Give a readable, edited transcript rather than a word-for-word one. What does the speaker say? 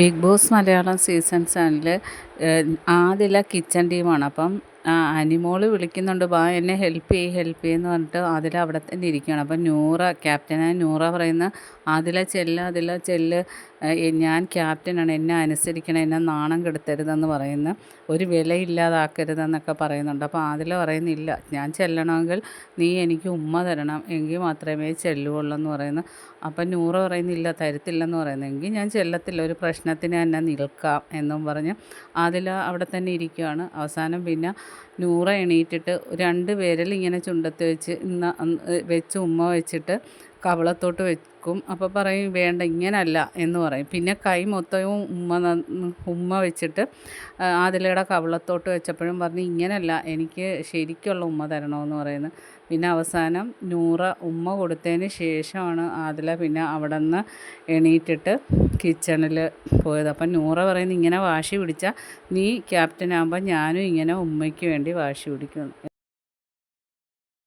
Big Boss Malayalam season 7 Adhila kitchen ടീമാണ്. അപ്പം അനിമോള് വിളിക്കുന്നുണ്ട്, വാ എന്നെ ഹെൽപ്പ് ചെയ്യുമെന്ന് പറഞ്ഞിട്ട് ആദില അവിടെ തന്നെ ഇരിക്കുകയാണ്. അപ്പം ക്യാപ്റ്റനായ നൂറ പറയുന്ന, ആദില ചെല്ല്, ആദില ചെല്ല്, ഞാൻ ക്യാപ്റ്റനാണ്, എന്നെ അനുസരിക്കണം, എന്നെ നാണം കെടുത്തരുതെന്ന് പറയുന്നു, ഒരു വിലയില്ലാതാക്കരുതെന്നൊക്കെ പറയുന്നുണ്ട്. അപ്പോൾ ആദില പറയുന്നില്ല, ഞാൻ ചെല്ലണമെങ്കിൽ നീ എനിക്ക് ഉമ്മ തരണം, എങ്കിൽ മാത്രമേ ചെല്ലുകയുള്ളൂ എന്ന് പറയുന്നു. അപ്പം നൂറ പറയുന്നില്ല, തരത്തില്ലെന്ന് പറയുന്നു. എങ്കിൽ ഞാൻ ചെല്ലത്തില്ല, ഒരു പ്രശ്നത്തിന് തന്നെ നിൽക്കാം എന്നും പറഞ്ഞ് ആദില അവിടെ തന്നെ ഇരിക്കുകയാണ്. അവസാനം പിന്നെ നൂറ എണീറ്റിട്ട് 2 വിരൽ ഇങ്ങനെ ചുണ്ടത്ത് വെച്ച് ഉമ്മ വെച്ചിട്ട് കവിളത്തോട്ട് വെക്കും. അപ്പോൾ പറയും വേണ്ട, ഇങ്ങനല്ല എന്ന് പറയും. പിന്നെ കൈ മൊത്തവും ഉമ്മ വെച്ചിട്ട് ആദിലയുടെ കവിളത്തോട്ട് വെച്ചപ്പോഴും പറഞ്ഞ് ഇങ്ങനല്ല, എനിക്ക് ശരിക്കുള്ള ഉമ്മ തരണമെന്ന് പറയുന്നു. പിന്നെ അവസാനം നൂറ ഉമ്മ കൊടുത്തതിന് ശേഷമാണ് ആദില പിന്നെ അവിടെ നിന്ന് എണീറ്റിട്ട് കിച്ചണിൽ പോയത്. അപ്പം നൂറ പറയുന്നത്, ഇങ്ങനെ വാശി പിടിച്ചാൽ നീ ക്യാപ്റ്റനാകുമ്പോൾ ഞാനും ഇങ്ങനെ ഉമ്മയ്ക്ക് വേണ്ടി വാശി പിടിക്കുന്നു.